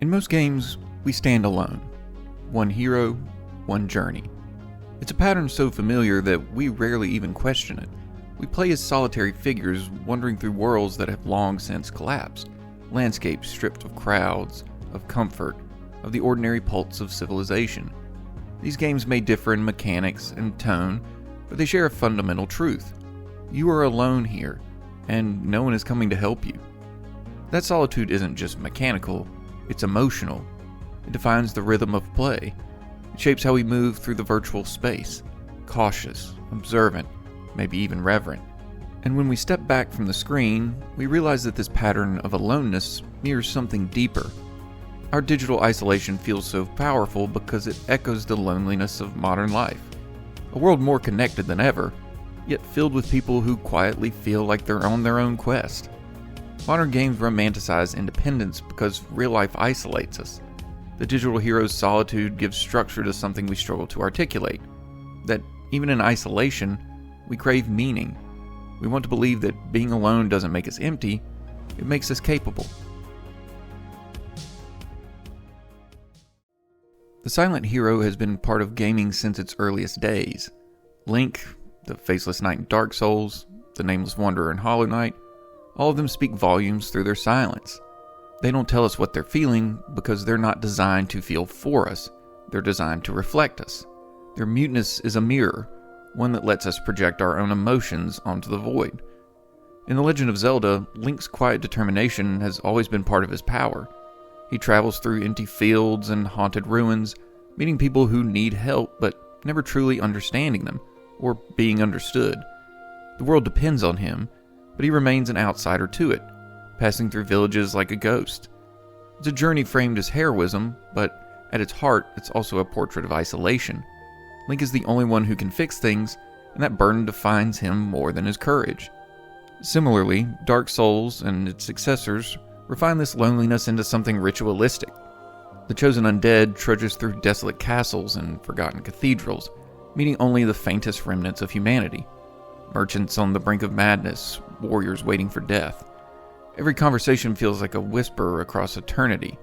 In most games, we stand alone. One hero, one journey. It's a pattern so familiar that we rarely even question it. We play as solitary figures wandering through worlds that have long since collapsed. Landscapes stripped of crowds, of comfort, of the ordinary pulse of civilization. These games may differ in mechanics and tone, but they share a fundamental truth. You are alone here, and no one is coming to help you. That solitude isn't just mechanical, it's emotional. It defines the rhythm of play. It shapes how we move through the virtual space, cautious, observant, maybe even reverent. And when we step back from the screen, we realize that this pattern of aloneness mirrors something deeper. Our digital isolation feels so powerful because it echoes the loneliness of modern life. A world more connected than ever, yet filled with people who quietly feel like they're on their own quest. Modern games romanticize independence because real life isolates us. The digital hero's solitude gives structure to something we struggle to articulate. That even in isolation, we crave meaning. We want to believe that being alone doesn't make us empty, it makes us capable. The silent hero has been part of gaming since its earliest days. Link, the faceless knight in Dark Souls, the nameless wanderer in Hollow Knight, all of them speak volumes through their silence. They don't tell us what they're feeling because they're not designed to feel for us. They're designed to reflect us. Their muteness is a mirror, one that lets us project our own emotions onto the void. In The Legend of Zelda, Link's quiet determination has always been part of his power. He travels through empty fields and haunted ruins, meeting people who need help but never truly understanding them, or being understood. The world depends on him, but he remains an outsider to it, passing through villages like a ghost. It's a journey framed as heroism, but at its heart, it's also a portrait of isolation. Link is the only one who can fix things, and that burden defines him more than his courage. Similarly, Dark Souls and its successors refine this loneliness into something ritualistic. The chosen undead trudges through desolate castles and forgotten cathedrals, meeting only the faintest remnants of humanity. Merchants on the brink of madness, warriors waiting for death. Every conversation feels like a whisper across eternity.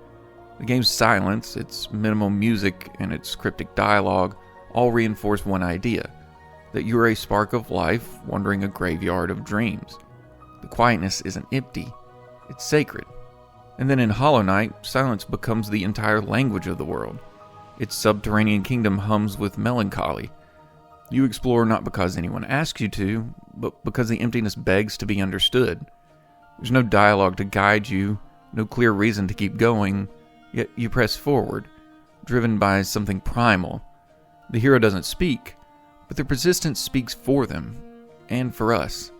The game's silence, its minimal music, and its cryptic dialogue all reinforce one idea, that you are a spark of life wandering a graveyard of dreams. The quietness isn't empty, it's sacred. And then in Hollow Knight, silence becomes the entire language of the world. Its subterranean kingdom hums with melancholy. You explore not because anyone asks you to, but because the emptiness begs to be understood. There's no dialogue to guide you, no clear reason to keep going, yet you press forward, driven by something primal. The hero doesn't speak, but their persistence speaks for them, and for us.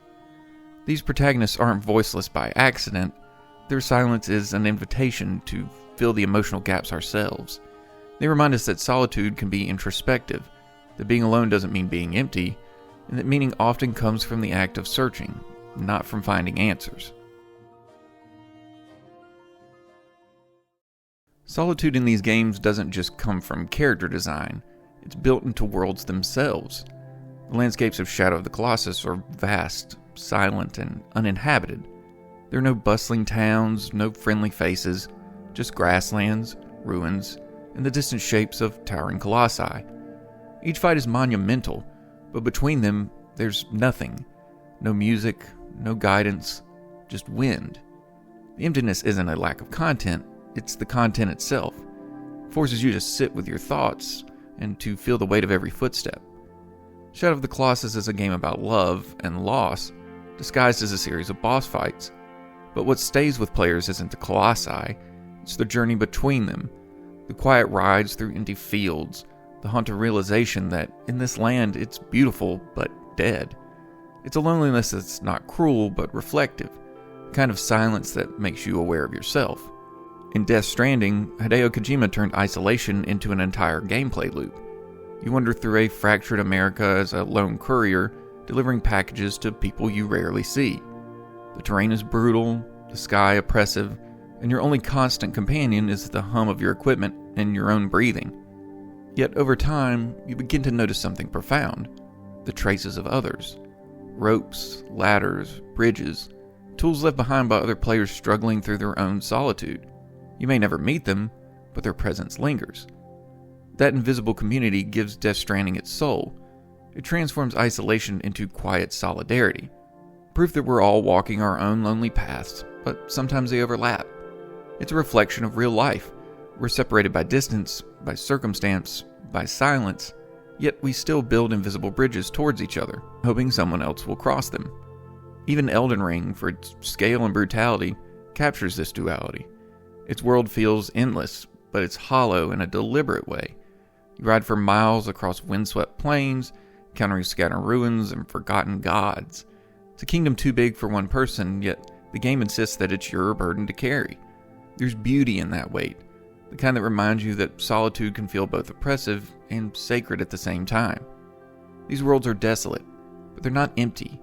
These protagonists aren't voiceless by accident. Their silence is an invitation to fill the emotional gaps ourselves. They remind us that solitude can be introspective, that being alone doesn't mean being empty, and that meaning often comes from the act of searching, not from finding answers. Solitude in these games doesn't just come from character design, it's built into worlds themselves. The landscapes of Shadow of the Colossus are vast, silent, and uninhabited. There are no bustling towns, no friendly faces, just grasslands, ruins, and the distant shapes of towering colossi. Each fight is monumental, but between them, there's nothing. No music, no guidance, just wind. The emptiness isn't a lack of content, it's the content itself. It forces you to sit with your thoughts and to feel the weight of every footstep. Shadow of the Colossus is a game about love and loss, disguised as a series of boss fights. But what stays with players isn't the colossi, it's the journey between them, the quiet rides through empty fields, the haunted realization that in this land it's beautiful but dead. It's a loneliness that's not cruel but reflective, the kind of silence that makes you aware of yourself. In Death Stranding, Hideo Kojima turned isolation into an entire gameplay loop. You wander through a fractured America as a lone courier, delivering packages to people you rarely see. The terrain is brutal, the sky oppressive, and your only constant companion is the hum of your equipment and your own breathing. Yet over time, you begin to notice something profound, the traces of others. Ropes, ladders, bridges, tools left behind by other players struggling through their own solitude. You may never meet them, but their presence lingers. That invisible community gives Death Stranding its soul. It transforms isolation into quiet solidarity. Proof that we're all walking our own lonely paths, but sometimes they overlap. It's a reflection of real life. We're separated by distance, by circumstance, by silence, yet we still build invisible bridges towards each other, hoping someone else will cross them. Even Elden Ring, for its scale and brutality, captures this duality. Its world feels endless, but it's hollow in a deliberate way. You ride for miles across windswept plains, encountering scattered ruins and forgotten gods. It's a kingdom too big for one person, yet the game insists that it's your burden to carry. There's beauty in that weight, the kind that reminds you that solitude can feel both oppressive and sacred at the same time. These worlds are desolate, but they're not empty.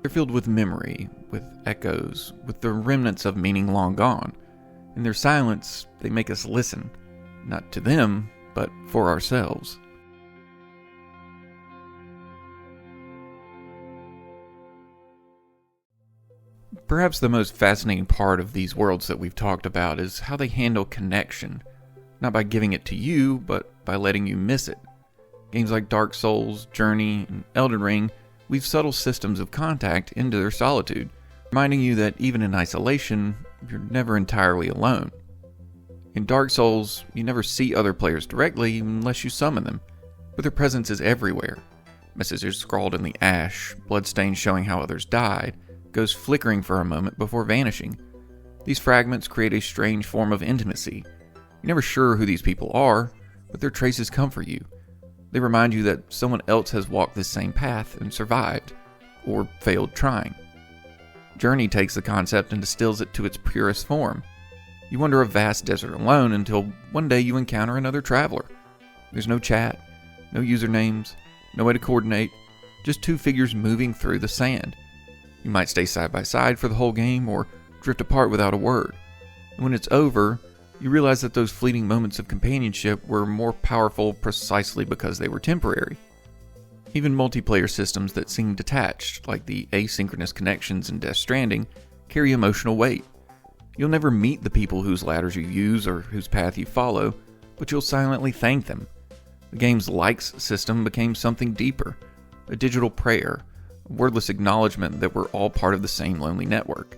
They're filled with memory, with echoes, with the remnants of meaning long gone. In their silence, they make us listen, not to them, but for ourselves. Perhaps the most fascinating part of these worlds that we've talked about is how they handle connection, not by giving it to you, but by letting you miss it. Games like Dark Souls, Journey, and Elden Ring weave subtle systems of contact into their solitude, reminding you that even in isolation, you're never entirely alone. In Dark Souls, you never see other players directly unless you summon them, but their presence is everywhere. Messages scrawled in the ash, bloodstains showing how others died, goes flickering for a moment before vanishing. These fragments create a strange form of intimacy. You're never sure who these people are, but their traces comfort you. They remind you that someone else has walked this same path and survived, or failed trying. Journey takes the concept and distills it to its purest form. You wander a vast desert alone until one day you encounter another traveler. There's no chat, no usernames, no way to coordinate, just two figures moving through the sand. You might stay side by side for the whole game or drift apart without a word. And when it's over, you realize that those fleeting moments of companionship were more powerful precisely because they were temporary. Even multiplayer systems that seem detached, like the asynchronous connections in Death Stranding, carry emotional weight. You'll never meet the people whose ladders you use or whose path you follow, but you'll silently thank them. The game's likes system became something deeper, a digital prayer, a wordless acknowledgement that we're all part of the same lonely network.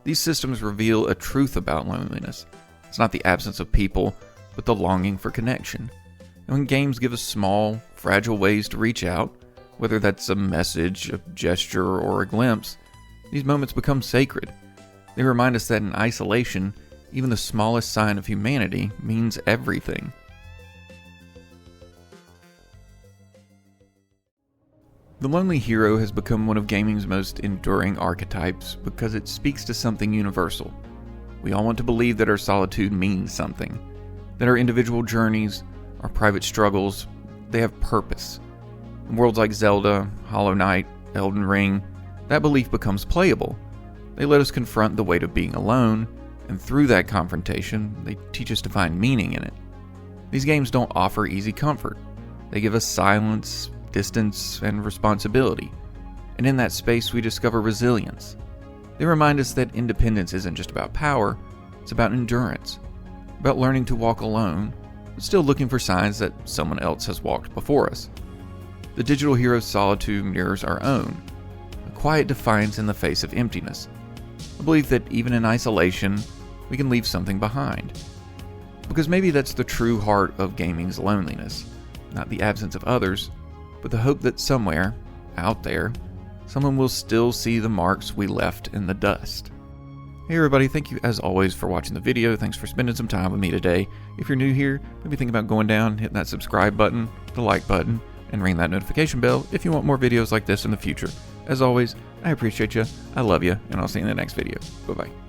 These systems reveal a truth about loneliness. It's not the absence of people, but the longing for connection. And when games give us small, fragile ways to reach out, whether that's a message, a gesture, or a glimpse, these moments become sacred. They remind us that in isolation, even the smallest sign of humanity means everything. The lonely hero has become one of gaming's most enduring archetypes because it speaks to something universal. We all want to believe that our solitude means something, that our individual journeys, our private struggles, they have purpose. In worlds like Zelda, Hollow Knight, Elden Ring, that belief becomes playable. They let us confront the weight of being alone, and through that confrontation, they teach us to find meaning in it. These games don't offer easy comfort. They give us silence, distance, and responsibility. And in that space, we discover resilience. They remind us that independence isn't just about power, it's about endurance, about learning to walk alone, but still looking for signs that someone else has walked before us. The digital hero's solitude mirrors our own, a quiet defiance in the face of emptiness, a belief that even in isolation, we can leave something behind. Because maybe that's the true heart of gaming's loneliness, not the absence of others, but the hope that somewhere, out there, someone will still see the marks we left in the dust. Hey everybody, thank you as always for watching the video. Thanks for spending some time with me today. If you're new here, maybe think about going down, hitting that subscribe button, the like button, and ring that notification bell if you want more videos like this in the future. As always, I appreciate you, I love you, and I'll see you in the next video. Bye-bye.